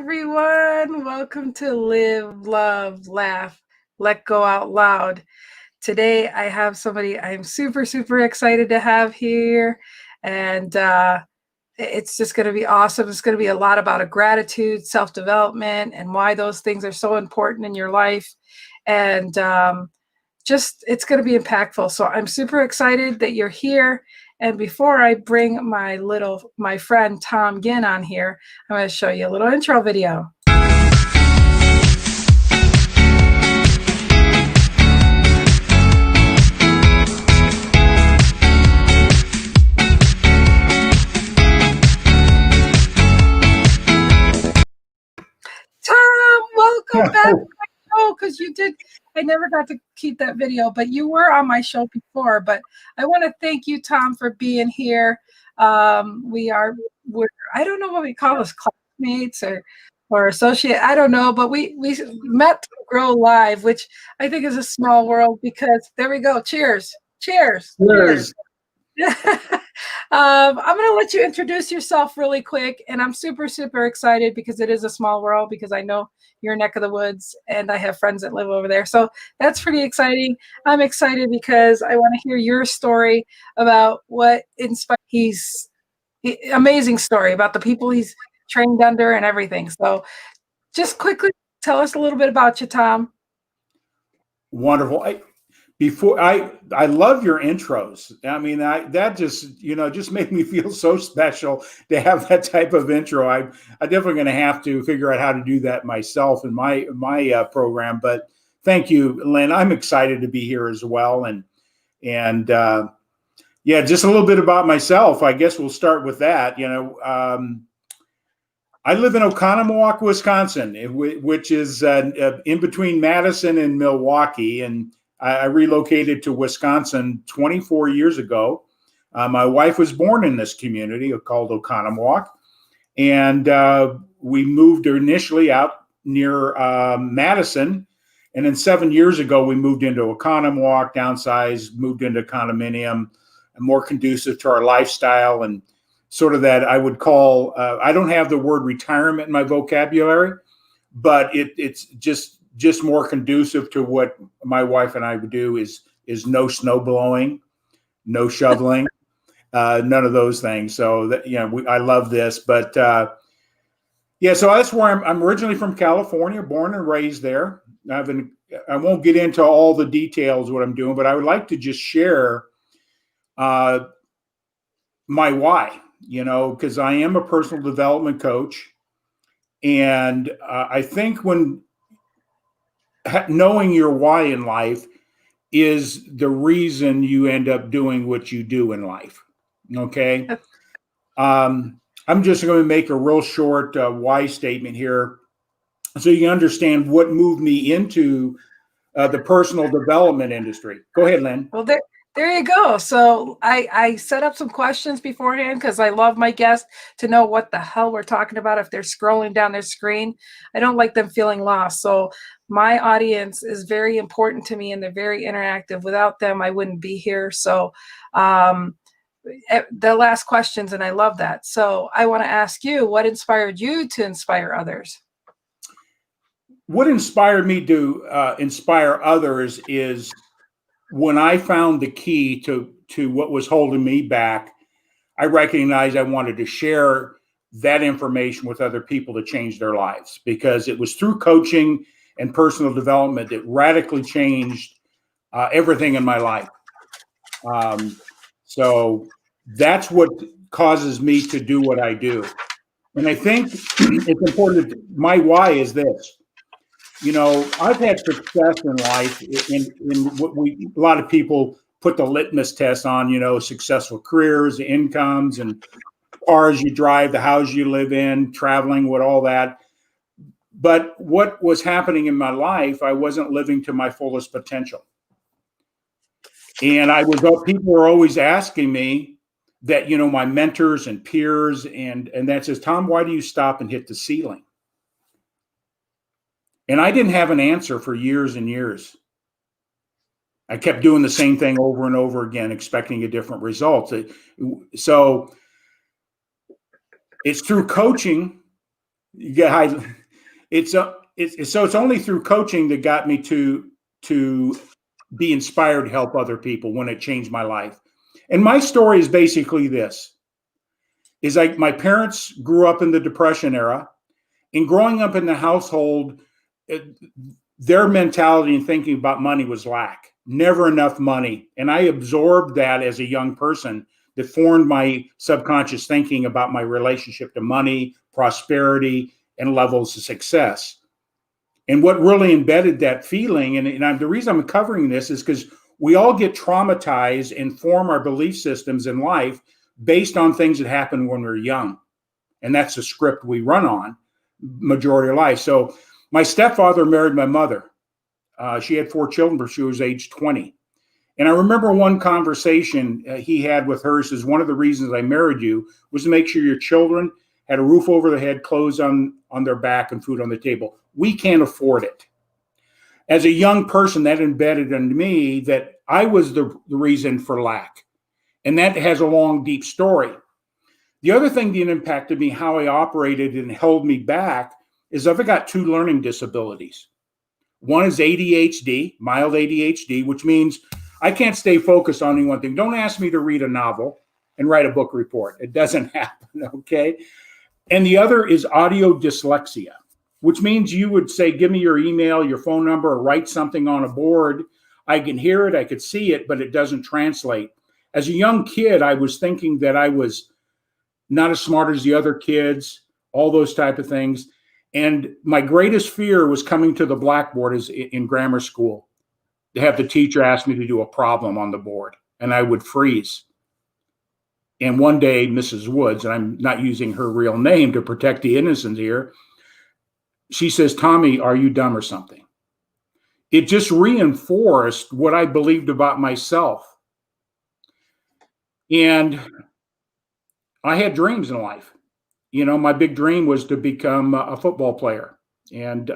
everyone. Welcome to Live, Love, Laugh, Let Go Out Loud. Today, I have somebody I'm super, super excited to have here. And it's just going to be awesome. It's going to be a lot about gratitude, self-development, and why those things are so important in your life. And it's going to be impactful. So I'm super excited that you're here. And before I bring my friend Tom Ginn on here, I'm going to show you a little intro video. Tom, welcome back to my show, because I never got to keep that video, but you were on my show before. But I want to thank you, Tom, for being here. We're I don't know what we call us, classmates or associate. I don't know, but we met through Grow Live, which I think is a small world, because there we go. Cheers. Cheers. Cheers. I'm going to let you introduce yourself really quick, and I'm super, super excited because it is a small world, because I know your neck of the woods and I have friends that live over there. So that's pretty exciting. I'm excited because I want to hear your story about what inspired. Amazing story about the people he's trained under and everything. So just quickly tell us a little bit about you, Tom. Wonderful. I love your intros. I mean, that just made me feel so special to have that type of intro. I'm definitely going to have to figure out how to do that myself in my program. But thank you, Lynn. I'm excited to be here as well. And yeah, just a little bit about myself. I guess we'll start with that. I live in Oconomowoc, Wisconsin, which is in between Madison and Milwaukee, and I relocated to Wisconsin 24 years ago. My wife was born in this community called Oconomowoc, and we moved initially out near Madison, and then 7 years ago we moved into Oconomowoc, downsized, moved into condominium, more conducive to our lifestyle, and sort of that I would call, I don't have the word retirement in my vocabulary, but it's just more conducive to what my wife and I would do is no snow blowing, no shoveling, none of those things. So that, I love this, but yeah, so that's where I'm originally from California, born and raised there. I won't get into all the details of what I'm doing, but I would like to just share my why, because I am a personal development coach. And I think when knowing your why in life is the reason you end up doing what you do in life. Okay. I'm just going to make a real short why statement here so you can understand what moved me into the personal development industry. Go ahead, Lynn. Well, there you go. So I set up some questions beforehand, because I love my guests to know what the hell we're talking about if they're scrolling down their screen. I don't like them feeling lost. So my audience is very important to me, and they're very interactive. Without them, I wouldn't be here. So the last questions, and I love that. So I want to ask you, what inspired you to inspire others? What inspired me to inspire others is when I found the key to what was holding me back. I recognized I wanted to share that information with other people to change their lives, because it was through coaching and personal development that radically changed everything in my life. So that's what causes me to do what I do. And I think it's important. My why is this. I've had success in life in what a lot of people put the litmus test on, successful careers, incomes, and cars you drive, the house you live in, traveling, all that. But what was happening in my life, I wasn't living to my fullest potential. And people were always asking me that, my mentors and peers, and that says, Tom, why do you stop and hit the ceiling? And I didn't have an answer for years and years. I kept doing the same thing over and over again, expecting a different result. So it's through coaching Yeah, it's only through coaching that got me to be inspired to help other people when it changed my life. And my story is basically this: is like my parents grew up in the Depression era, and growing up in the household, their mentality and thinking about money was lack, never enough money. And I absorbed that as a young person, that formed my subconscious thinking about my relationship to money, prosperity, and levels of success. And what really embedded that feeling, and the reason I'm covering this is because we all get traumatized and form our belief systems in life based on things that happen when we're young. And that's the script we run on majority of life. So my stepfather married my mother. She had 4 children, but she was age 20. And I remember one conversation he had with her. He says, one of the reasons I married you was to make sure your children had a roof over their head, clothes on their back, and food on the table. We can't afford it. As a young person, that embedded into me that I was the reason for lack. And that has a long, deep story. The other thing that impacted me, how I operated and held me back, is I've got 2 learning disabilities. One is ADHD, mild ADHD, which means I can't stay focused on any one thing. Don't ask me to read a novel and write a book report. It doesn't happen, okay? And the other is audio dyslexia, which means you would say, give me your email, your phone number, or write something on a board. I can hear it, I could see it, but it doesn't translate. As a young kid, I was thinking that I was not as smart as the other kids, all those type of things. And my greatest fear was coming to the blackboard as in grammar school, to have the teacher ask me to do a problem on the board, and I would freeze. And one day, Mrs. Woods, and I'm not using her real name to protect the innocent here, she says, Tommy, are you dumb or something? It just reinforced what I believed about myself. And I had dreams in life. You know, my big dream was to become a football player. And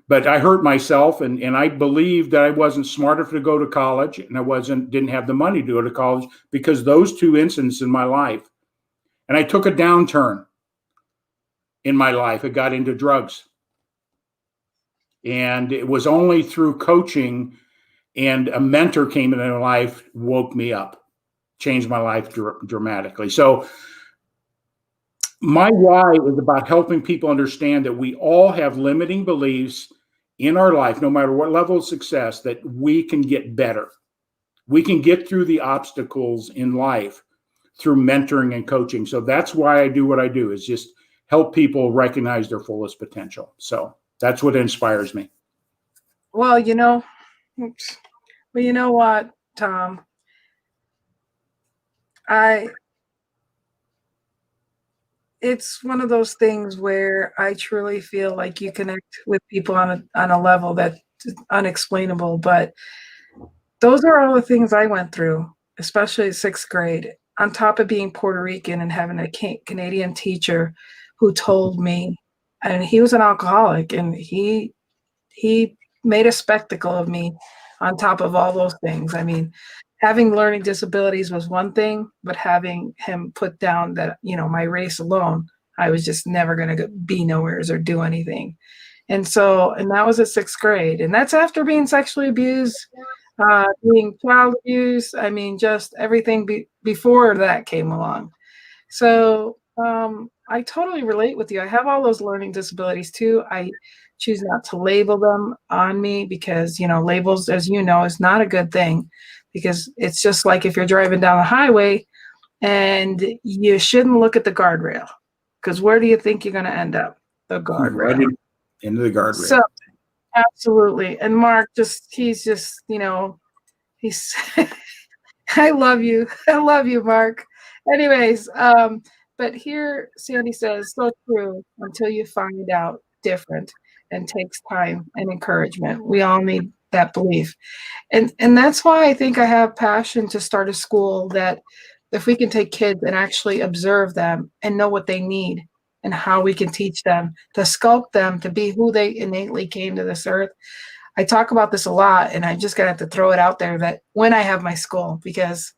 but I hurt myself, and I believed that I wasn't smart enough to go to college, and didn't have the money to go to college because those 2 incidents in my life. And I took a downturn in my life. I got into drugs. And it was only through coaching and a mentor came into my life, woke me up, changed my life dramatically. So my why is about helping people understand that we all have limiting beliefs in our life, no matter what level of success, that we can get better. We can get through the obstacles in life through mentoring and coaching. So that's why I do what I do, is just help people recognize their fullest potential. So that's what inspires me. Well, oops. Well, you know what, Tom? It's one of those things where I truly feel like you connect with people on a level that's unexplainable. But those are all the things I went through, especially 6th grade. On top of being Puerto Rican and having a Canadian teacher who told me, and he was an alcoholic, and he made a spectacle of me on top of all those things. I mean, having learning disabilities was one thing, but having him put down that, my race alone, I was just never going to be nowheres or do anything. And that was at 6th grade. And that's after being sexually abused, being child abused. I mean, just everything before that came along. So I totally relate with you. I have all those learning disabilities too. I choose not to label them on me because, labels, as you know, is not a good thing, because it's just like if you're driving down the highway and you shouldn't look at the guardrail, because where do you think you're going to end up? The guardrail. Right into the guardrail. So, absolutely. And Mark, he's just, he's, I love you. I love you, Mark. Anyways, but here Sandy says, so true, until you find out different, and takes time and encouragement. We all need that belief. And that's why I think I have passion to start a school that if we can take kids and actually observe them and know what they need and how we can teach them to sculpt them to be who they innately came to this earth. I talk about this a lot, and I just got to throw it out there that when I have my school, because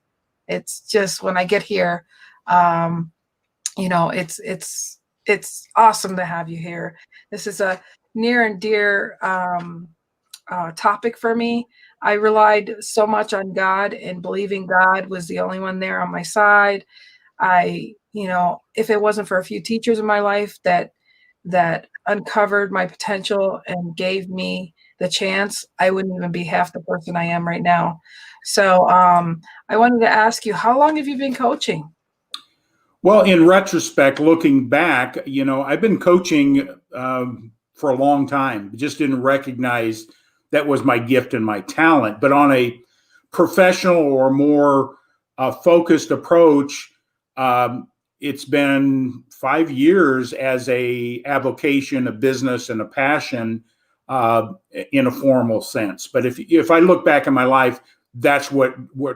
it's just when I get here, it's it's awesome to have you here. This is a near and dear topic for me. I relied so much on God and believing God was the only one there on my side. If it wasn't for a few teachers in my life that uncovered my potential and gave me the chance, I wouldn't even be half the person I am right now. So I wanted to ask you, how long have you been coaching? Well, in retrospect, looking back, I've been coaching for a long time. Just didn't recognize that was my gift and my talent. But on a professional or more focused approach, it's been 5 years as a avocation, a business, and a passion in a formal sense. But if I look back in my life, that's what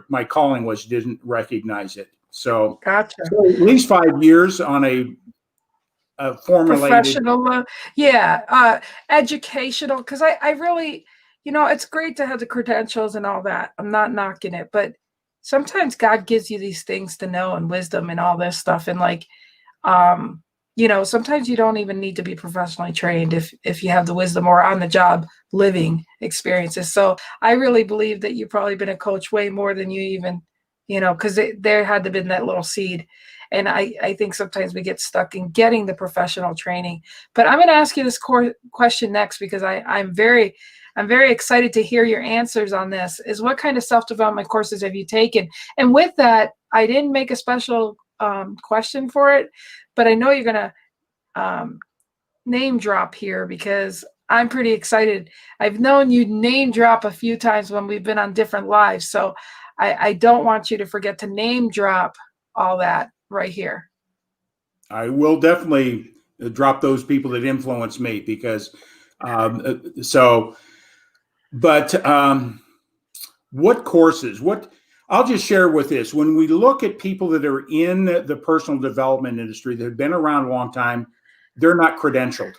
my calling was. Didn't recognize it. So Gotcha. at least 5 years on a formulated. Professional, educational, because I really, it's great to have the credentials and all that. I'm not knocking it, but sometimes God gives you these things to know and wisdom and all this stuff. And like, sometimes you don't even need to be professionally trained if you have the wisdom or on the job living experiences. So I really believe that you've probably been a coach way more than you even, because there had to have been that little seed. And I think sometimes we get stuck in getting the professional training. But I'm going to ask you this question next, because I'm very excited to hear your answers on this. Is what kind of self-development courses have you taken? And with that, I didn't make a special question for it, but I know you're going to name drop here because I'm pretty excited. I've known you name drop a few times when we've been on different lives. So I don't want you to forget to name drop all that right here. I will definitely drop those people that influence me because what courses, I'll just share with this. When we look at people that are in the personal development industry that have been around a long time, they're not credentialed.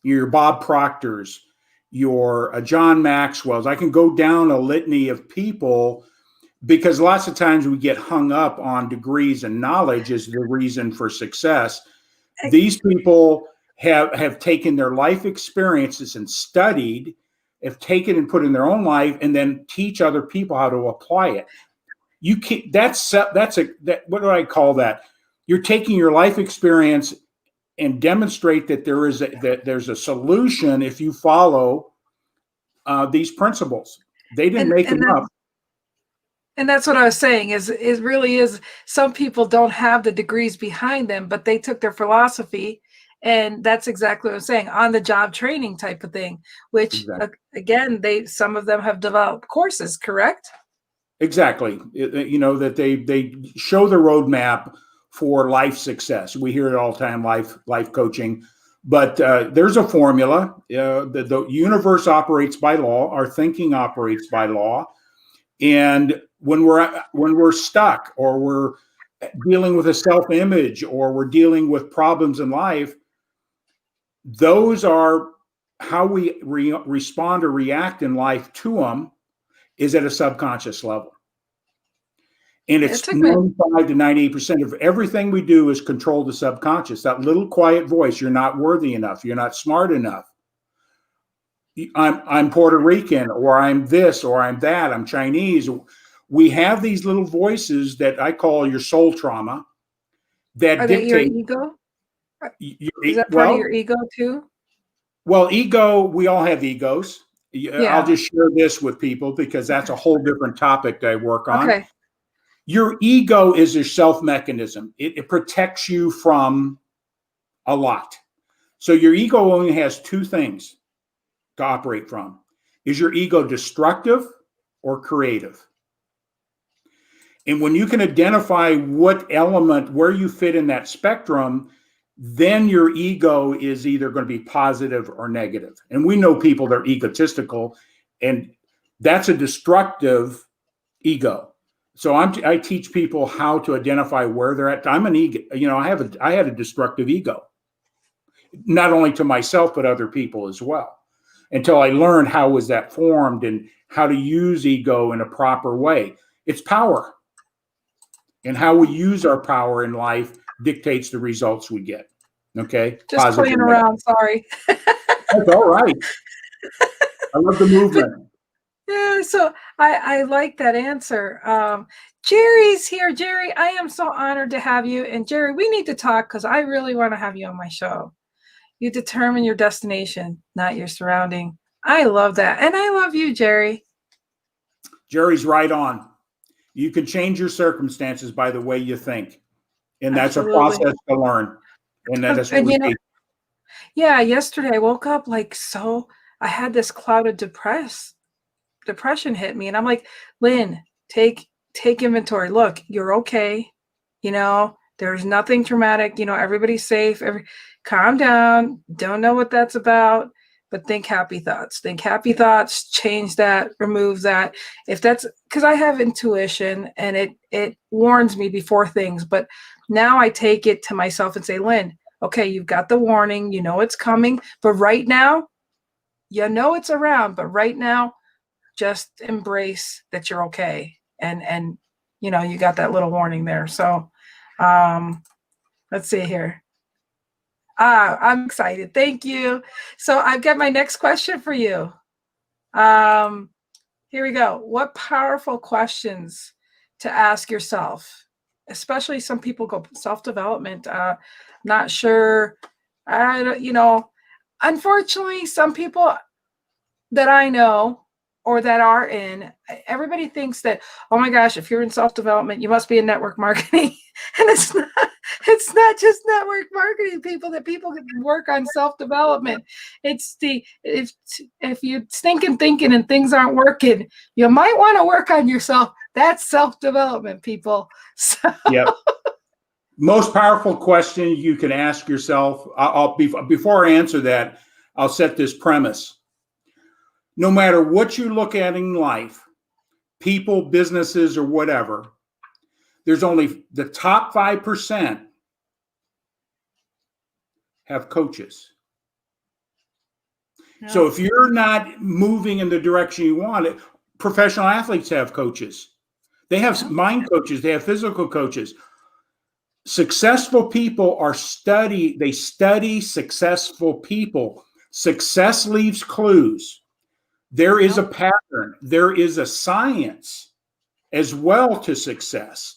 Your Bob Proctors, your John Maxwell's. I can go down a litany of people because lots of times we get hung up on degrees and knowledge as the reason for success. These people have taken their life experiences and studied, have taken and put in their own life, and then teach other people how to apply it. You can't. What do I call that? You're taking your life experience and demonstrate that there's a solution if you follow these principles. They didn't make them up. And that's what I was saying is it really is. Some people don't have the degrees behind them, but they took their philosophy. And that's exactly what I'm saying, on the job training type of thing, which exactly. Again, some of them have developed courses, correct? Exactly. That they show the roadmap for life success. We hear it all the time, life coaching, but there's a formula. The universe operates by law. Our thinking operates by law. And when we're stuck, or we're dealing with a self-image, or we're dealing with problems in life, those are how we respond or react in life to them is at a subconscious level. And it's 95 to 98% of everything we do is controlled the subconscious. That little quiet voice, you're not worthy enough, you're not smart enough. I'm Puerto Rican, or I'm this, or I'm that, I'm Chinese. We have these little voices that I call your soul trauma that dictate your ego. Is that part of your ego too? Well, ego, we all have egos. Yeah. I'll just share this with people because that's a whole different topic that I work on. Okay. Your ego is your self mechanism. It protects you from a lot. So your ego only has two things to operate from. Is your ego destructive or creative? And when you can identify what element, where you fit in that spectrum, then your ego is either going to be positive or negative. And we know people that are egotistical, and that's a destructive ego. So I teach people how to identify where they're at. I'm an ego. I had a destructive ego, not only to myself but other people as well. Until I learned how was that formed and how to use ego in a proper way. It's power, and how we use our power in life dictates the results we get. Okay. Just playing around. Sorry. That's all right. I love the movement. Yeah, so I like that answer. Jerry's here. Jerry, I am so honored to have you. And Jerry, we need to talk because I really want to have you on my show. You determine your destination, not your surrounding. I love that. And I love you, Jerry. Jerry's right on. You can change your circumstances by the way you think. And that's Absolutely. a process to learn. And that's what we teach. Yeah, yesterday I woke up I had this cloud of depression hit me. And I'm like, Lynn, take inventory. Look, you're okay. There's nothing traumatic. Everybody's safe. Calm down. Don't know what that's about, but think happy thoughts. Think happy thoughts. Change that. Remove that. If that's because I have intuition and it warns me before things. But now I take it to myself and say, Lynn, okay, you've got the warning. You know it's coming. But right now, it's around. But right now, just embrace that you're okay. And you got that little warning there. So let's see here. I'm excited. Thank you. So I've got my next question for you. Here we go. What powerful questions to ask yourself, especially some people go self-development, not sure. Unfortunately, some people that I know or that are in, everybody thinks that, oh my gosh, if you're in self-development, you must be in network marketing. And it's not just network marketing, people can work on self-development. It's if you stinking thinking and things aren't working, you might want to work on yourself. That's self-development, people. So yep. Most powerful question you can ask yourself. Before I answer that, I'll set this premise. No matter what you look at in life, people, businesses, or whatever, there's only the top 5% have coaches. Yeah. So if you're not moving in the direction you want, professional athletes have coaches. They have mind coaches. They have physical coaches. Successful people they study successful people. Success leaves clues. There is a pattern. There is a science as well to success.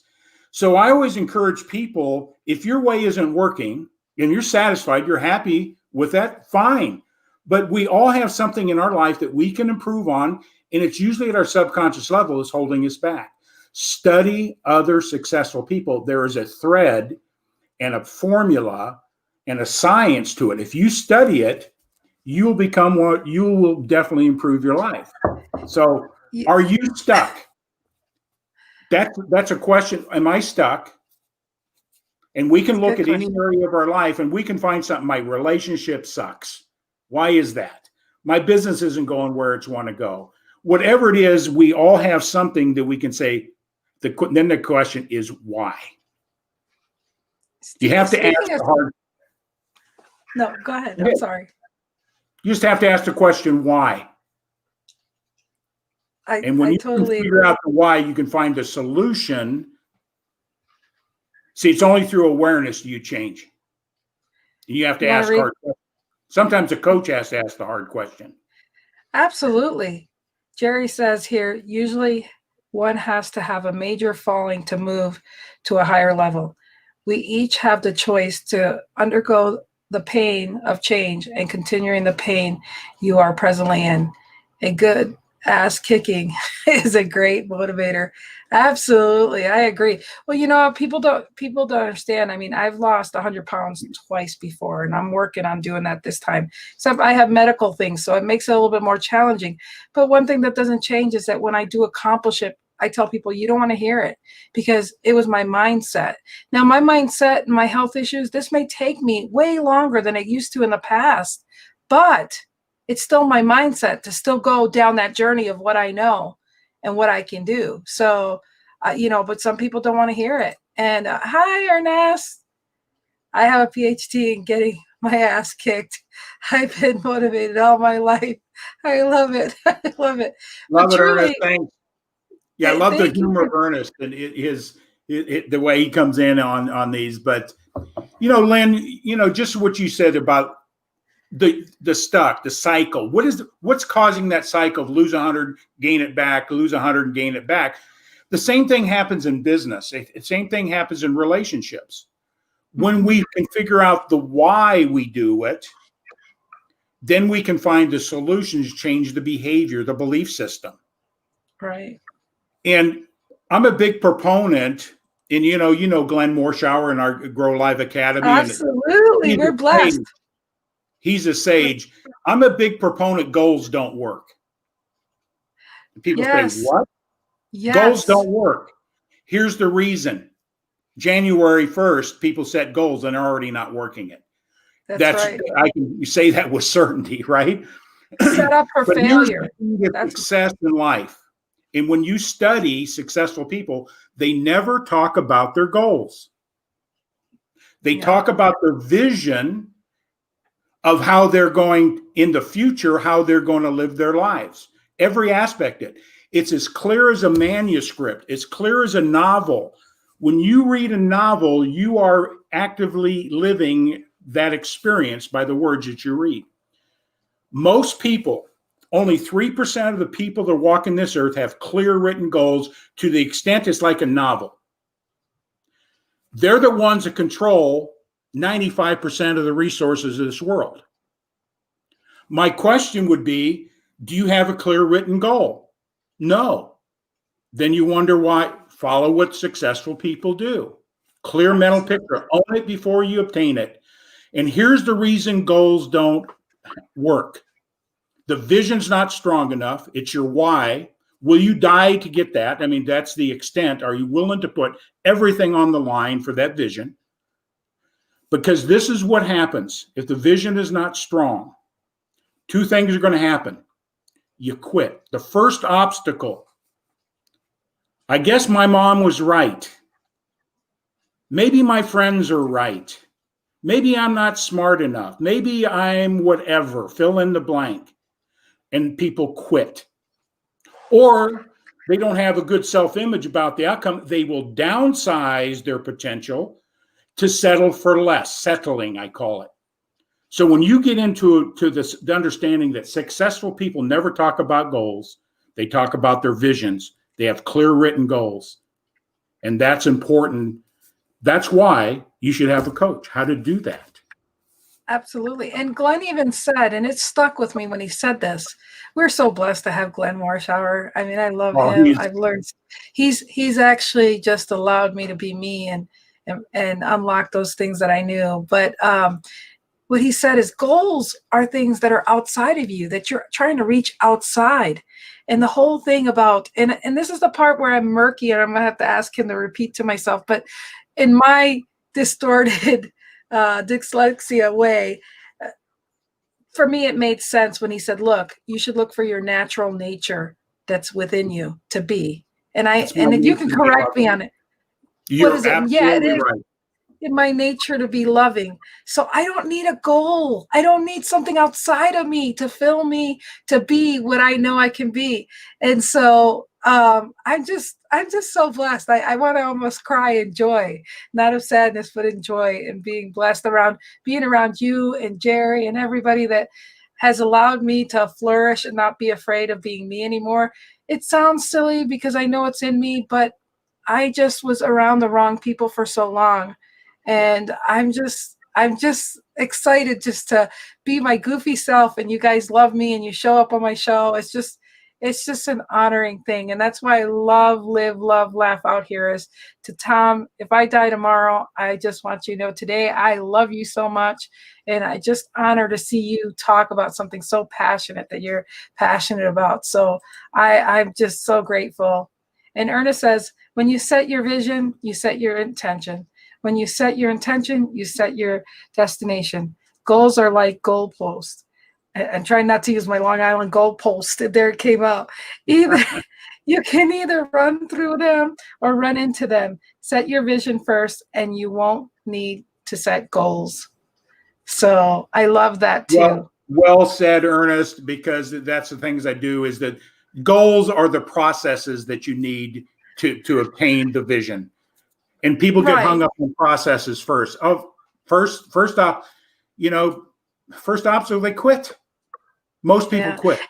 So I always encourage people, if your way isn't working and you're satisfied, you're happy with that, fine. But we all have something in our life that we can improve on, and it's usually at our subconscious level is holding us back. Study other successful people. There is a thread and a formula and a science to it. If you study it, you will definitely improve your life. So are you stuck? That's a question. Am I stuck? And we can look at any area of our life and we can find something. My relationship sucks. Why is that? My business isn't going where it's want to go. Whatever it is, we all have something that we can say. Then the question is why? You have to ask the hard. No, go ahead. I'm sorry. You just have to ask the question why. And when you totally figure out the why, you can find the solution. See, it's only through awareness you change. You have to ask hard questions. Sometimes a coach has to ask the hard question. Absolutely. Jerry says here, usually one has to have a major falling to move to a higher level. We each have the choice to undergo the pain of change and continuing the pain you are presently in. A good ass kicking is a great motivator. Absolutely. I agree. Well, people don't understand. I mean, I've lost 100 pounds twice before, and I'm working on doing that this time. So I have medical things, so it makes it a little bit more challenging. But one thing that doesn't change is that when I do accomplish it, I tell people, you don't want to hear it because it was my mindset. Now, my mindset and my health issues, this may take me way longer than it used to in the past, but it's still my mindset to still go down that journey of what I know and what I can do. So, but some people don't want to hear it. And hi, Ernest. I have a PhD in getting my ass kicked. I've been motivated all my life. I love it. I love it. Love it, Ernest. Thanks. Yeah, I love the humor of Ernest and his the way he comes in on these. But Lynn, just what you said about the cycle. What's causing that cycle? Lose 100, gain it back, lose 100 and gain it back. The same thing happens in business. The same thing happens in relationships. When we can figure out the why we do it, then we can find the solutions, change the behavior, the belief system. Right. And I'm a big proponent, and Glenn Morshower in our Grow Live Academy. Absolutely. We're blessed. He's a sage. I'm a big proponent goals don't work. People say, what? Yes. Goals don't work. Here's the reason. January 1st, people set goals and are already not working it. That's right. I can say that with certainty, right? Set up for failure. That's success in life. And when you study successful people, they never talk about their goals. They talk about their vision of how they're going in the future, how they're going to live their lives. Every aspect of it. It's as clear as a manuscript. It's clear as a novel. When you read a novel, you are actively living that experience by the words that you read. Most people, only 3% of the people that walk in this earth have clear written goals to the extent it's like a novel. They're the ones that control 95% of the resources of this world. My question would be, do you have a clear written goal? No. Then you wonder why. Follow what successful people do. Clear mental picture. Own it before you obtain it. And here's the reason goals don't work. The vision's not strong enough. It's your why. Will you die to get that? I mean, that's the extent. Are you willing to put everything on the line for that vision? Because this is what happens. If the vision is not strong, two things are going to happen. You quit. The first obstacle, I guess my mom was right. Maybe my friends are right. Maybe I'm not smart enough. Maybe I'm whatever, fill in the blank. And people quit. Or they don't have a good self-image about the outcome. They will downsize their potential to settle for less. Settling, I call it. So when you get into the understanding that successful people never talk about goals, they talk about their visions. They have clear written goals. And that's important. That's why you should have a coach, how to do that. Absolutely. And Glenn even said, and it stuck with me when he said this, we're so blessed to have Glenn Morshower. I mean, I love him. I've learned he's actually just allowed me to be me and unlock those things that I knew. But what he said is goals are things that are outside of you, that you're trying to reach outside. And the whole thing about, and this is the part where I'm murky and I'm going to have to ask him to repeat to myself, but in my distorted dyslexia way, for me, it made sense when he said, look, you should look for your natural nature that's within you to be. And you can correct me on it. You're absolutely right. In my nature to be loving. So I don't need a goal. I don't need something outside of me to fill me to be what I know I can be. And so I'm just so blessed. I want to almost cry in joy, not of sadness, but in joy and being blessed being around you and Jerry and everybody that has allowed me to flourish and not be afraid of being me anymore. It sounds silly because I know it's in me, but I just was around the wrong people for so long. And I'm just excited just to be my goofy self, and you guys love me and you show up on my show. It's just an honoring thing. And that's why I love, live, love, laugh out here is to Tom. If I die tomorrow, I just want you to know today, I love you so much. And I just honor to see you talk about something so passionate that you're passionate about. So I'm just so grateful. And Ernest says, when you set your vision, you set your intention. When you set your intention, you set your destination. Goals are like goalposts. I'm trying not to use my Long Island goalpost. There it came out. You can either run through them or run into them. Set your vision first, and you won't need to set goals. So I love that too. Well said, Ernest, because that's the things I do is that goals are the processes that you need to obtain the vision. And people get Right. hung up on processes first. Oh, first off, you know, first obstacle, they quit. Most people Yeah. quit.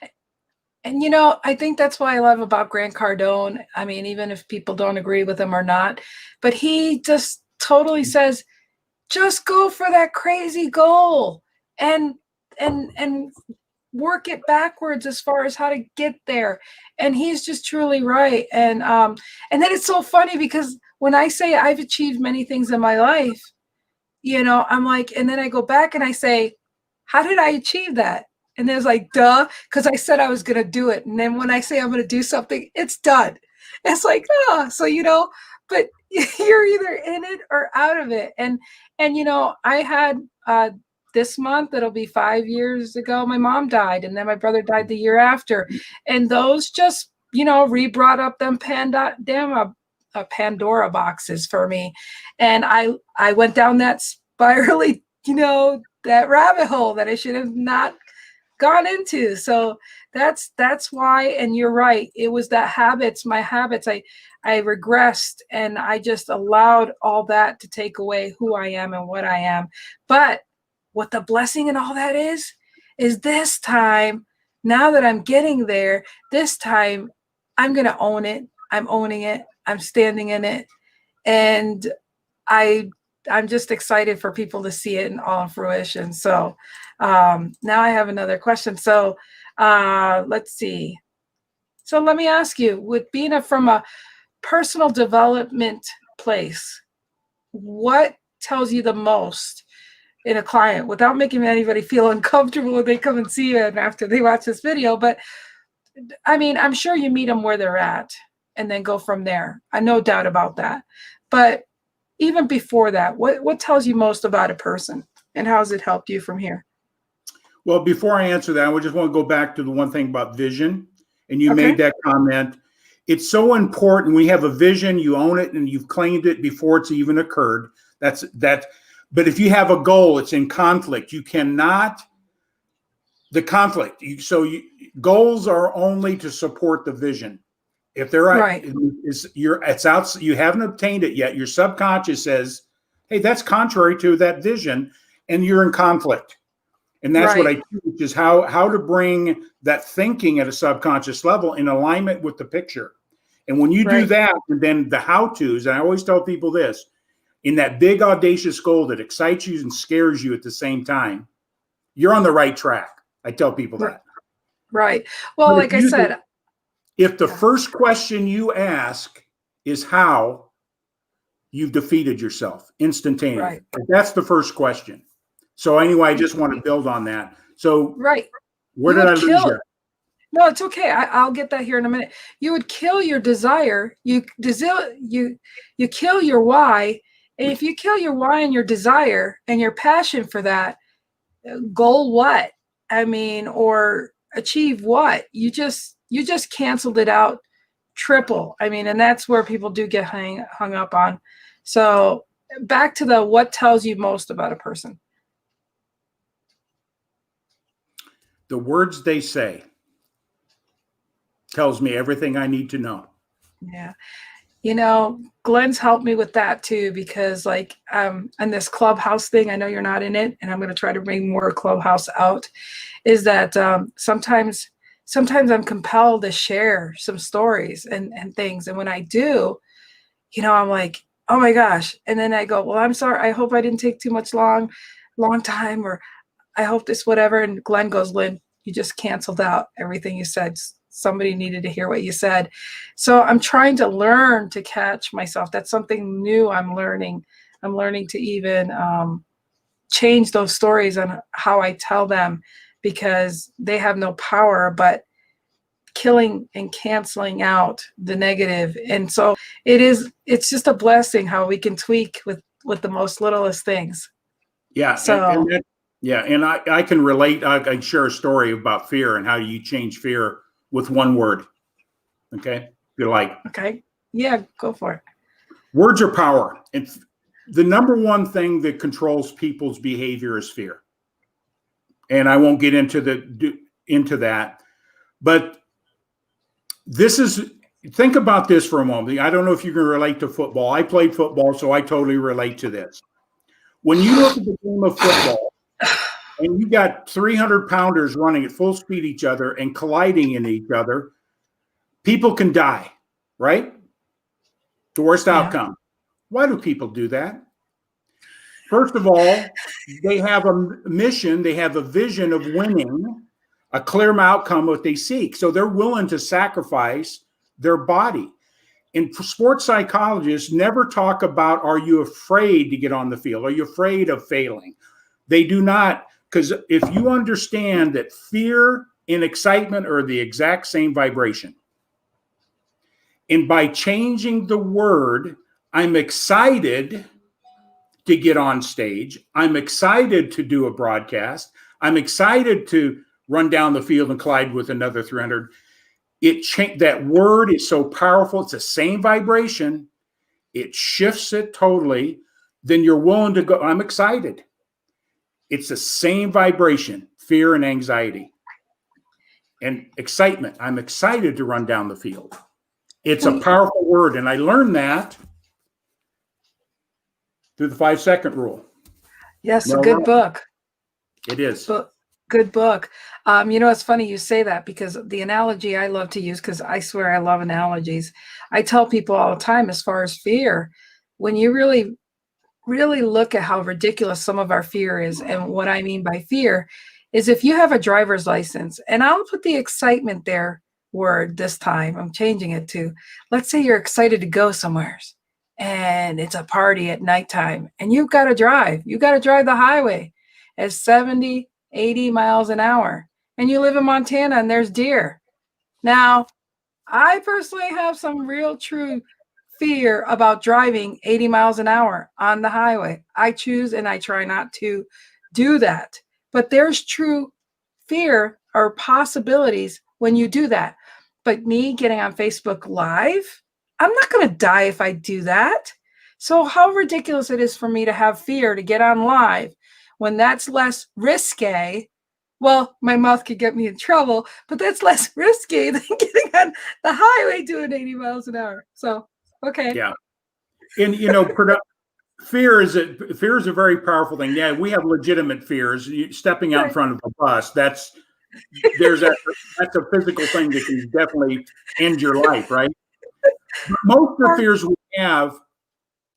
And I think that's what I love about Grant Cardone. I mean, even if people don't agree with him or not, but he just totally says, just go for that crazy goal and and work it backwards as far as how to get there. And he's just truly right. And then it's so funny because when I say I've achieved many things in my life, I'm like, and then I go back and I say, how did I achieve that? And there's like, duh, because I said I was going to do it. And then when I say I'm going to do something, it's done. It's like, oh, so, but you're either in it or out of it. And I had, this month, it'll be 5 years ago, my mom died. And then my brother died the year after. And those just, re-brought up them Pandora boxes for me. And I went down that spirally, that rabbit hole that I should have not gone into. So that's why, and you're right. It was my habits. I regressed and I just allowed all that to take away who I am and what I am. But what the blessing in all that is this time, now that I'm getting there, this time I'm going to own it. I'm owning it. I'm standing in it. And I'm just excited for people to see it in all fruition. So now I have another question. So let's see. So let me ask you, with being from a personal development place, what tells you the most in a client without making anybody feel uncomfortable when they come and see you and after they watch this video? But I mean, I'm sure you meet them where they're at and then go from there. I no doubt about that. But even before that, what tells you most about a person and how has it helped you from here? Well, before I answer that, I just want to go back to the one thing about vision. And you Okay. made that comment. It's so important. We have a vision, you own it, and you've claimed it before it's even occurred. That's that. But if you have a goal, it's in conflict. You cannot, the conflict. Goals are only to support the vision. If they're Right. it's out, you haven't obtained it yet. Your subconscious says, "Hey, that's contrary to that vision," and you're in conflict. And that's what I Right. teach, is how to bring that thinking at a subconscious level in alignment with the picture. And when you do Right. that, and then the how-tos, and I always tell people this, in that big audacious goal that excites you and scares you at the same time, you're on the right track. I tell people that. Right. Well, But like I said, if the yeah. first question you ask is how, you've defeated yourself instantaneously. Right. That's the first question. So anyway, I just want to build on that. So Right. where You did I would lose kill. you? No, it's okay. I'll get that here in a minute. You would kill your desire. You kill your why. And if you kill your why and your desire and your passion for that goal, what? I mean, or achieve what? You just canceled it out triple. I mean, and that's where people do get hung up on. So back to the what tells you most about a person. The words they say tells me everything I need to know. Yeah. Glenn's helped me with that too, because and this clubhouse thing, I know you're not in it, and I'm going to try to bring more clubhouse out, is that sometimes I'm compelled to share some stories and things. And when I do, I'm like, oh my gosh. And then I go, well, I'm sorry. I hope I didn't take too much long time, or I hope this, whatever. And Glenn goes, Lynn, you just canceled out everything you said. Somebody needed to hear what you said. So I'm trying to learn to catch myself. That's something new I'm learning. I'm learning to even change those stories on how I tell them, because they have no power but killing and canceling out the negative. And so it's just a blessing how we can tweak with the most littlest things. Yeah, So and I can relate. I can share a story about fear and how you change fear with one word. Okay, if you like. okay, yeah, go for it. Words are power. And the number one thing that controls people's behavior is fear. And I won't get into that, but this is think about this for a moment. I don't know if you can relate to football. I played football, so I totally relate to this. When you look at the game of football and you got 300 pounders running at full speed each other and colliding in each other, people can die, right? The worst outcome. Why do people do that? First of all, they have a mission, they have a vision of winning, a clear outcome what they seek. So they're willing to sacrifice their body. And sports psychologists never talk about, are you afraid to get on the field? Are you afraid of failing? They do not, because if you understand that fear and excitement are the exact same vibration, and by changing the word, I'm excited to get on stage, I'm excited to do a broadcast, I'm excited to run down the field and collide with another 300. That word is so powerful. It's the same vibration. It shifts it totally. Then you're willing to go. I'm excited. It's the same vibration, fear and anxiety and excitement. I'm excited to run down the field. It's a powerful word. And I learned that through the 5-second rule. Yes, a good book. It is. Good book. It's funny you say that, because the analogy I love to use, because I swear I love analogies. I tell people all the time, as far as fear, when you really, really look at how ridiculous some of our fear is, and what I mean by fear is, if you have a driver's license, and I'll put the excitement there word this time, I'm changing it to, let's say you're excited to go somewhere and it's a party at nighttime and you've got to drive. You got to drive the highway at 70, 80 miles an hour, and you live in Montana and there's deer. Now, I personally have some real true fear about driving 80 miles an hour on the highway. I choose and I try not to do that. But there's true fear or possibilities when you do that. But me getting on Facebook Live, I'm not going to die if I do that. So how ridiculous it is for me to have fear to get on live when that's less risque. Well, my mouth could get me in trouble, but that's less risky than getting on the highway doing 80 miles an hour. So, okay. Yeah. And, fear is a very powerful thing. Yeah, we have legitimate fears. Stepping out in front of a bus, that's a physical thing that can definitely end your life, right? But most of the fears we have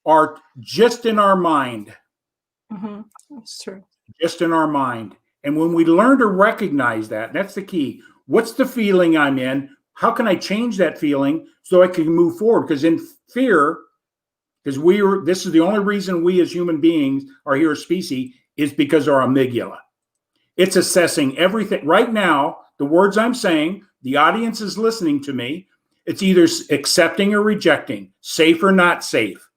are just in our mind. Mm-hmm. That's true. Just in our mind. And when we learn to recognize that, that's the key. What's the feeling I'm in? How can I change that feeling so I can move forward? Because in fear, because this is the only reason we as human beings are here as species, is because our amygdala. It's assessing everything. Right now, the words I'm saying, the audience is listening to me. It's either accepting or rejecting, safe or not safe.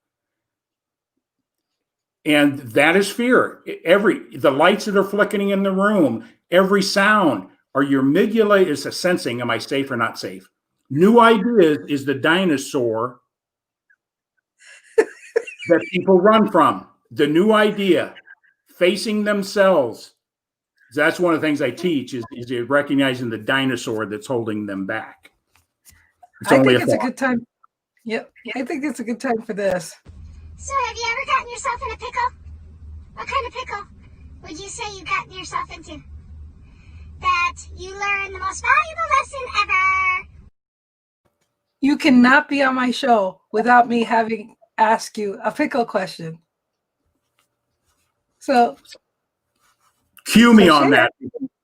And that is fear. The lights that are flickering in the room, every sound, or your amygdala is sensing, am I safe or not safe? New ideas is the dinosaur that people run from. The new idea, facing themselves. That's one of the things I teach is recognizing the dinosaur that's holding them back. I think it's a good time. Yep. I think it's a good time for this. So have you ever gotten yourself in a pickle? What kind of pickle would you say you gotten yourself into? That you learned the most valuable lesson ever. You cannot be on my show without me having asked you a pickle question. So cue me on that.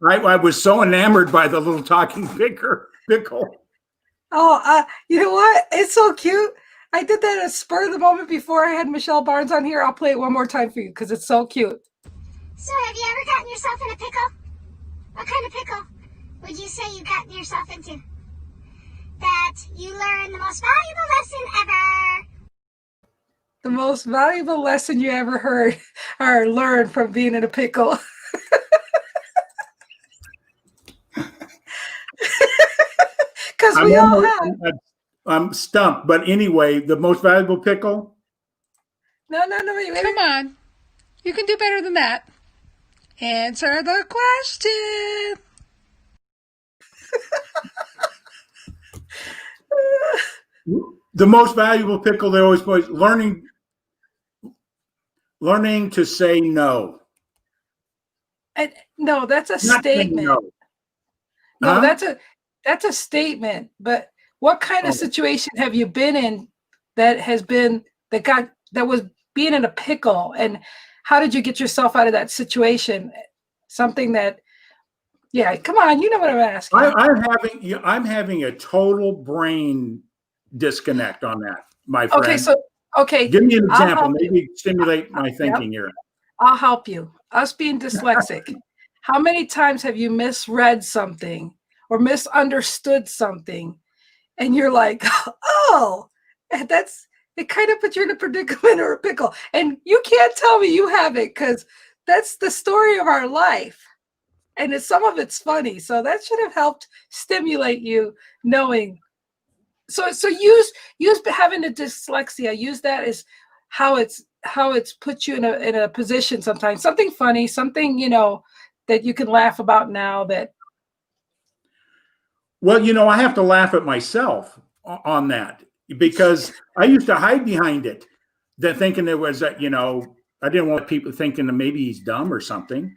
I was so enamored by the little talking pickle. Oh, you know what? It's so cute. I did that at a spur of the moment before I had Michelle Barnes on here. I'll play it one more time for you because it's so cute. So have you ever gotten yourself in a pickle? What kind of pickle would you say you gotten yourself into? That you learned the most valuable lesson ever. The most valuable lesson you ever heard or learned from being in a pickle. Because we all have. I'm stumped, but anyway, the most valuable pickle? No, wait. Come on. You can do better than that. Answer the question. The most valuable pickle they always put, learning to say no. And no, that's a Not saying statement. no. No, Huh? that's a statement. But what kind of Oh. situation have you been in that was being in a pickle? And how did you get yourself out of that situation? Something that, yeah, come on, you know what I'm asking. I'm having a total brain disconnect on that, my friend. Okay, Give me an I'll example. help you. Maybe stimulate my Yep, thinking here. I'll help you. Us being dyslexic, how many times have you misread something or misunderstood something, and you're like, oh, it kind of put you in a predicament or a pickle, and you can't tell me you haven't, because that's the story of our life, and some of it's funny. So that should have helped stimulate you, knowing. So use having a dyslexia. Use that as how it's put you in a position sometimes. Something funny, something that you can laugh about now. Well, I have to laugh at myself on that because I used to hide behind it, that thinking it was that, I didn't want people thinking that maybe he's dumb or something.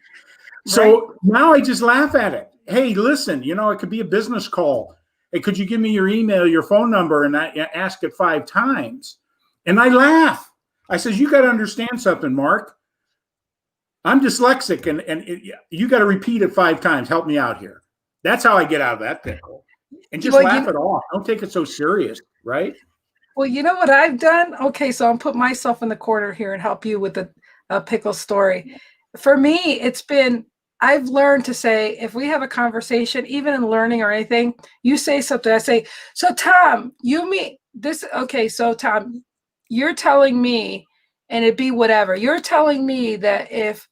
So now I just laugh at it. Hey, listen, it could be a business call. Hey, could you give me your email, your phone number? And I ask it 5 times. And I laugh. I says, you got to understand something, Mark. I'm dyslexic and you got to repeat it 5 times. Help me out here. That's how I get out of that pickle. And just laugh it off. Don't take it so serious, right? Well, you know what I've done? Okay, so I'll put myself in the corner here and help you with a pickle story. For me, I've learned to say, if we have a conversation, even in learning or anything, you say something, I say, so Tom, you mean this? Okay, so Tom, you're telling me, and it'd be whatever. You're telling me that if,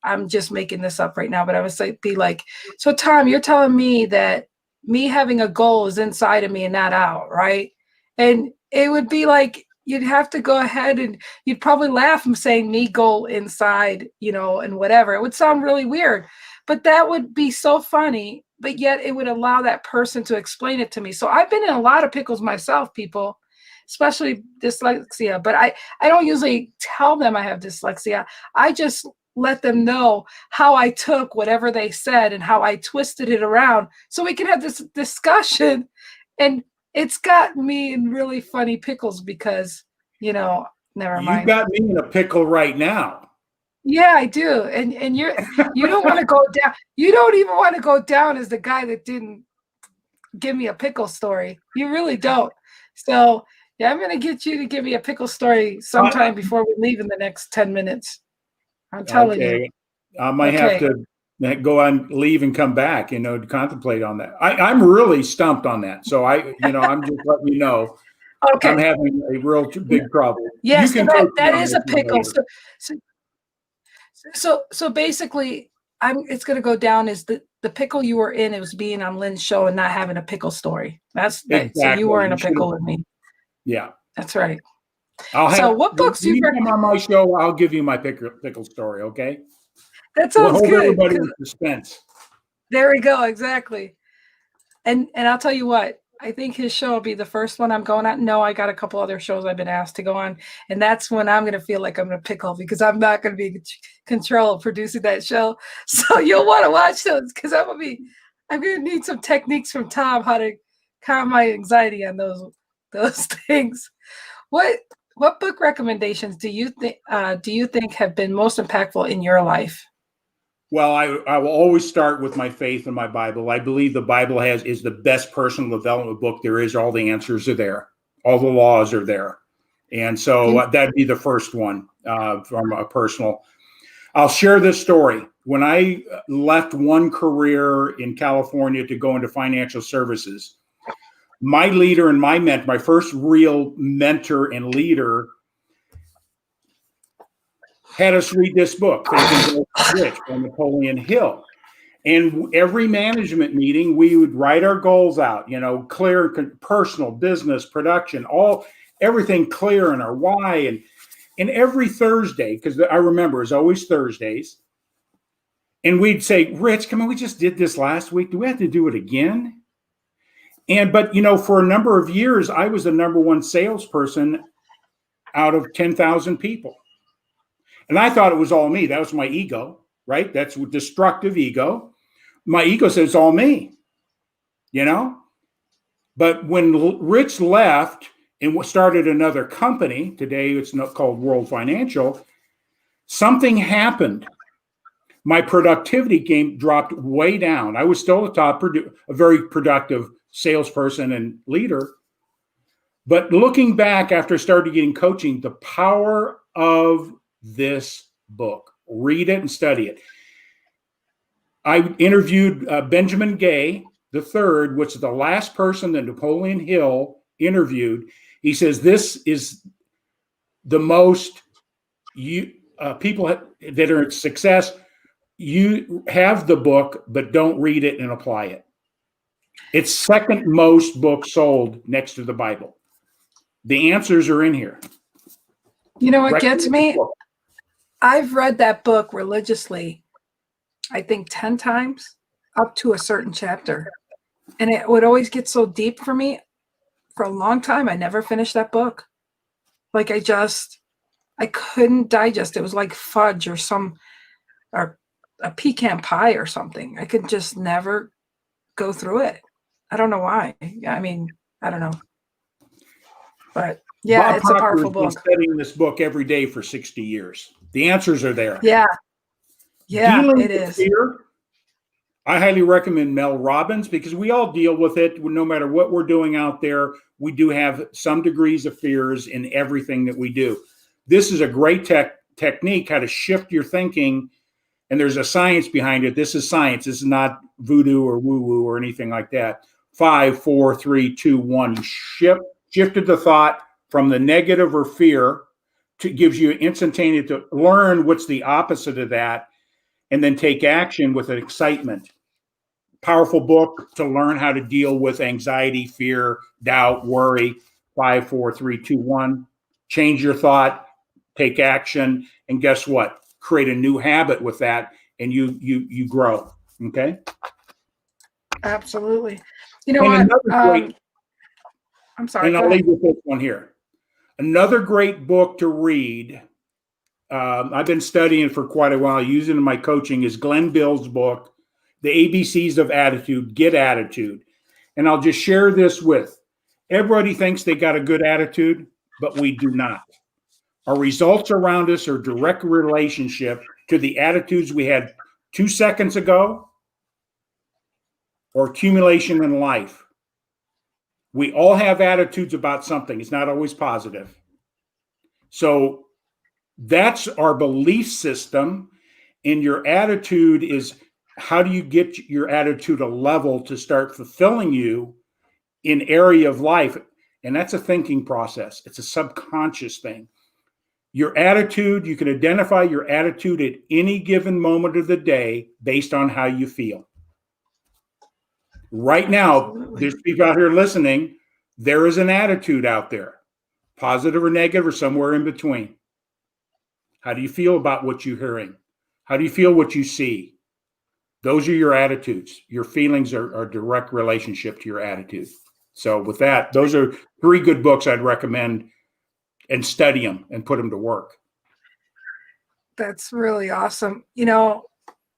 I'm just making this up right now, but I would be like, so Tom, you're telling me that me having a goal is inside of me and not out, right? And it would be like, you'd have to go ahead and you'd probably laugh from saying me goal inside, and whatever. It would sound really weird, but that would be so funny, but yet it would allow that person to explain it to me. So I've been in a lot of pickles myself, people, especially dyslexia, but I don't usually tell them I have dyslexia. I just let them know how I took whatever they said and how I twisted it around so we can have this discussion. And it's got me in really funny pickles because, never mind. You got me in a pickle right now. Yeah, I do. And you don't want to go down. You don't even want to go down as the guy that didn't give me a pickle story. You really don't. So yeah, I'm going to get you to give me a pickle story sometime before we leave in the next 10 minutes. I'm telling you. I might have to go on leave and come back, to contemplate on that. I'm really stumped on that. So I'm just letting you know. Okay. I'm having a real big problem. Yes, that is a pickle. So basically, it's going to go down as the pickle you were in. It was being on Lynn's show and not having a pickle story. Exactly. So you were in a pickle with me. Yeah, that's right. What books do you come on my show? I'll give you my pickle story. Okay. That sounds good. Everybody in suspense. There we go. Exactly. And I'll tell you what, I think his show will be the first one I'm going on. No, I got a couple other shows I've been asked to go on. And that's when I'm going to feel like I'm going to pickle because I'm not going to be in control of producing that show. So you'll want to watch those because I'm going to need some techniques from Tom, how to calm my anxiety on those things. What book recommendations do you think have been most impactful in your life? Well, I will always start with my faith and my Bible. I believe the Bible is the best personal development book there is. All the answers are there. All the laws are there. And so that'd be the first one from a personal. I'll share this story. When I left one career in California to go into financial services, my leader and my first real mentor and leader had us read this book, Think and Grow Rich by Napoleon Hill. And every management meeting, we would write our goals out, clear, personal, business, production, everything clear in our why. And every Thursday, because I remember it's always Thursdays, and we'd say, Rich, come on, we just did this last week. Do we have to do it again? But for a number of years, I was the number one salesperson out of 10,000 people. And I thought it was all me. That was my ego, right? That's destructive ego. My ego says it's all me, But when Rich left and started another company, today it's not called World Financial, something happened. My productivity game dropped way down. I was still a very productive salesperson and leader. But looking back after I started getting coaching, the power of this book, read it and study it. I interviewed Benjamin Gay III, which is the last person that Napoleon Hill interviewed. He says, this is the most people that are at success. You have the book, but don't read it and apply it. It's second most book sold next to the Bible. The answers are in here. You know what gets me? I've read that book religiously, I think 10 times up to a certain chapter. And it would always get so deep for me. For a long time, I never finished that book. Like I couldn't digest. It was like fudge or a pecan pie or something. I could just never go through it. I don't know why. I mean, I don't know. But yeah, Bob it's a powerful book. book. Been studying this book every day for 60 years. The answers are there. Yeah. Yeah, Dealing it with is. fear, I highly recommend Mel Robbins, because we all deal with it. No matter what we're doing out there, we do have some degrees of fears in everything that we do. This is a great technique, how to shift your thinking. And there's a science behind it. This is science. This is not voodoo or woo-woo or anything like that. 5, 4, 3, 2, 1. You shifted the thought from the negative or fear to gives you instantaneous to learn what's the opposite of that, and then take action with an excitement. Powerful book to learn how to deal with anxiety, fear, doubt, worry. 5, 4, 3, 2, 1. Change your thought, take action, and guess what? Create a new habit with that, and you grow. Okay. Absolutely. You know what? I'm sorry. And I'll leave with this one here. Another great book to read. I've been studying for quite a while, using in my coaching, is Glenn Bill's book, The ABCs of Attitude, Get Attitude. And I'll just share this with everybody. Thinks they got a good attitude, but we do not. Our results around us are direct relationship to the attitudes we had 2 seconds ago or accumulation in life. We all have attitudes about something. It's not always positive. So that's our belief system. And your attitude is, how do you get your attitude a level to start fulfilling you in area of life? And that's a thinking process. It's a subconscious thing. Your attitude, you can identify your attitude at any given moment of the day based on how you feel. Right now, there's people out here listening. There is an attitude out there, positive or negative or somewhere in between. How do you feel about what you're hearing? How do you feel what you see? Those are your attitudes. Your feelings are a direct relationship to your attitude. So with that, those are 3 good books I'd recommend, and study them and put them to work. That's really awesome. You know,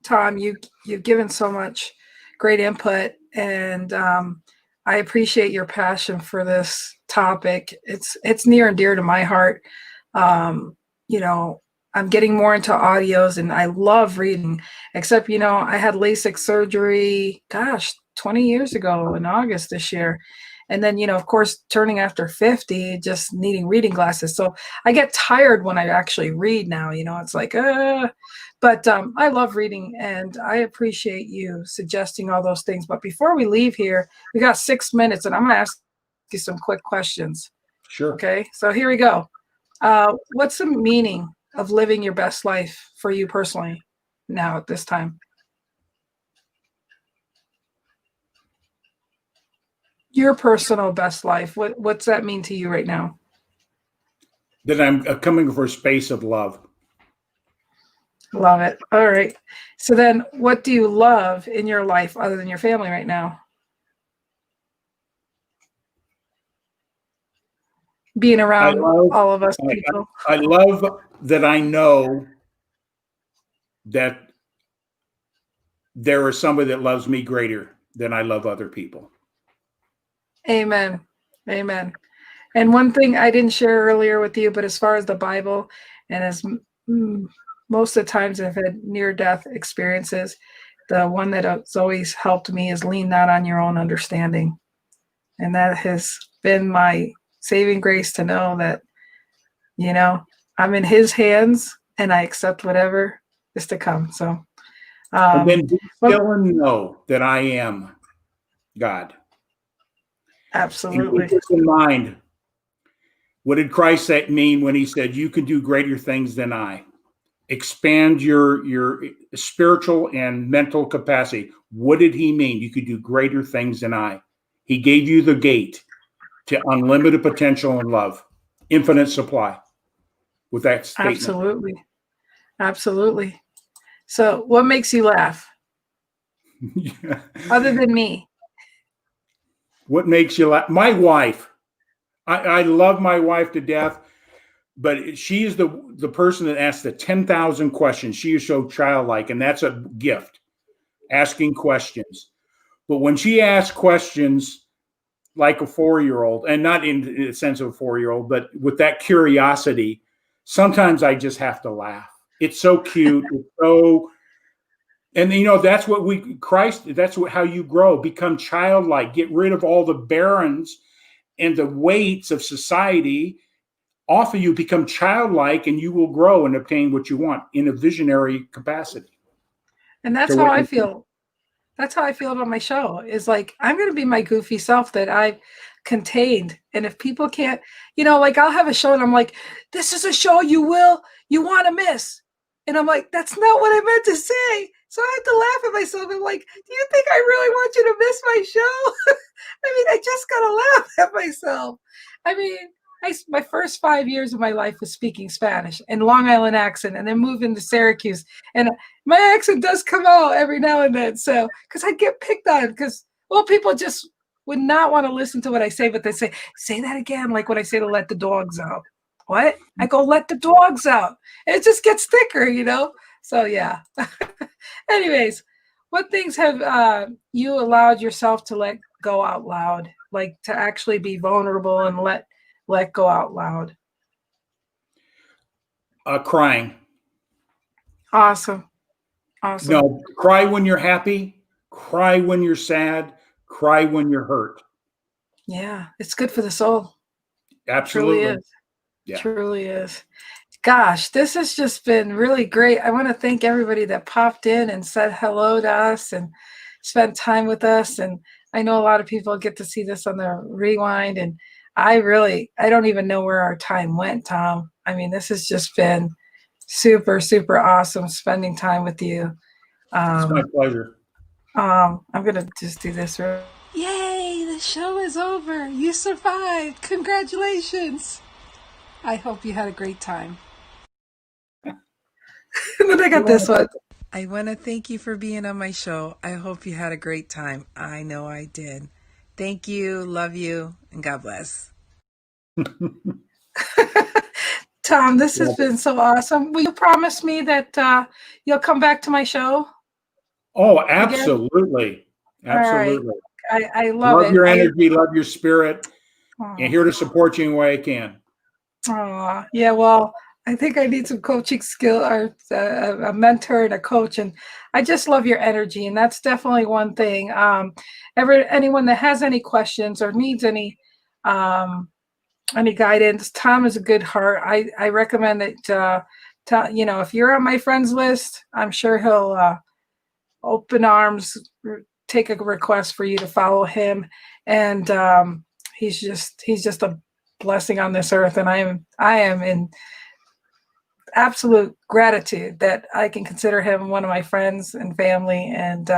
Tom, you've given so much great input, and I appreciate your passion for this topic. It's near and dear to my heart. You know, I'm getting more into audios, and I love reading, except, you know, I had LASIK surgery, 20 years ago in August this year. And then, you know, of course, turning after 50, just needing reading glasses. So I get tired when I actually read now, you know, it's like, but I love reading, and I appreciate you suggesting all those things. But before we leave here, we got 6 minutes, and I'm going to ask you some quick questions. Sure. Okay. So here we go. What's the meaning of living your best life for you personally now at this time? Your personal best life. What's that mean to you right now? That I'm coming for a space of love. Love it. All right. So then what do you love in your life other than your family right now? being I around love, all of us people. I love that I know that there is somebody that loves me greater than I love other people. Amen. Amen. And one thing I didn't share earlier with you, but as far as the Bible, and as most of the times I've had near-death experiences, the one that has always helped me is lean not on your own understanding. And that has been my saving grace to know that, you know, I'm in his hands and I accept whatever is to come. So, And then be well, still and know that I am God. And absolutely. keep this in mind. What did Christ mean when he said, you can do greater things than I? Expand your spiritual and mental capacity. What did he mean? You could do greater things than I. He gave you the gate to unlimited potential and love, infinite supply with that statement. Absolutely. Absolutely. So what makes you laugh Yeah. other than me? What makes you laugh? My wife. I love my wife to death, but she is the person that asks the 10,000 questions. She is so childlike, and that's a gift, asking questions. But when she asks questions like a 4-year-old, and not in the sense of a 4-year-old, but with that curiosity, sometimes I just have to laugh. It's so cute. It's so, and that's what that's how you grow, become childlike, get rid of all the barons and the weights of society off of you, become childlike, and you will grow and obtain what you want in a visionary capacity. And that's how I feel. That's how I feel about my show, is like, I'm going to be my goofy self that I've contained. And if people can't, like, I'll have a show and I'm like, this is a show you want to miss. And I'm like, that's not what I meant to say. So I have to laugh at myself. I'm like, do you think I really want you to miss my show? I mean, I just got to laugh at myself. I mean, my first 5 years of my life was speaking Spanish and Long Island accent, and then moving to Syracuse. And my accent does come out every now and then. So, because I get picked on, because, well, people just would not want to listen to what I say, but they say that again. Like when I say to let the dogs out. What? I go, let the dogs out. And it just gets thicker, So, yeah. Anyways, what things have you allowed yourself to let go out loud? Like to actually be vulnerable and let go out loud? Crying. Awesome. No, cry when you're happy, cry when you're sad, cry when you're hurt. Yeah, it's good for the soul. Absolutely. It truly is. Yeah. Truly is. Gosh, this has just been really great. I want to thank everybody that popped in and said hello to us and spent time with us. And I know a lot of people get to see this on the rewind. And I don't even know where our time went, Tom. I mean, this has just been super, super awesome spending time with you. It's my pleasure. I'm going to just do this. Yay, the show is over. You survived. Congratulations. I hope you had a great time. And then I got this one. I want to thank you for being on my show. I hope you had a great time. I know I did. Thank you, love you, and God bless. Tom, this has been so awesome. Will you promise me that you'll come back to my show? Oh, absolutely. Again? Absolutely. Right. I love it. Your energy, love your spirit, and here to support you in the way I can. Oh, yeah, well, I think I need some coaching skill, or a mentor and a coach. And I just love your energy. And that's definitely one thing. Anyone that has any questions or needs any guidance, Tom is a good heart. I recommend that, if you're on my friends list, I'm sure he'll open arms, take a request for you to follow him. And he's just a blessing on this earth. And I am in absolute gratitude that I can consider him one of my friends and family, and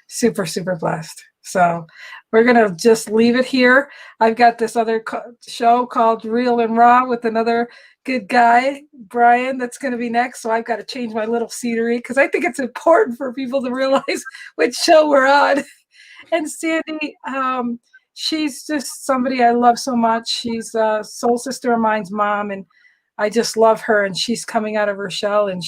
super, super blessed. So we're going to just leave it here. I've got this other show called Real and Raw with another good guy, Brian, that's going to be next. So I've got to change my little scenery because I think it's important for people to realize which show we're on. And Sandy, she's just somebody I love so much. She's a soul sister of mine's mom, and I just love her. And she's coming out of her shell, and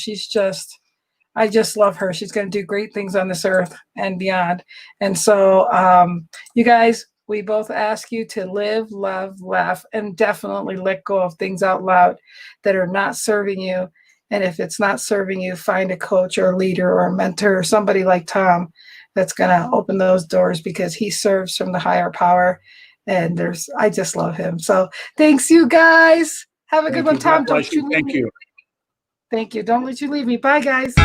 I just love her. She's going to do great things on this earth and beyond. And so, you guys, we both ask you to live, love, laugh, and definitely let go of things out loud that are not serving you. And if it's not serving you, find a coach or a leader or a mentor or somebody like Tom that's going to open those doors, because he serves from the higher power. And I just love him. So thanks, you guys. Have a good one, Tom. God bless you. Thank you. Thank you. Don't let you leave me. Bye, guys.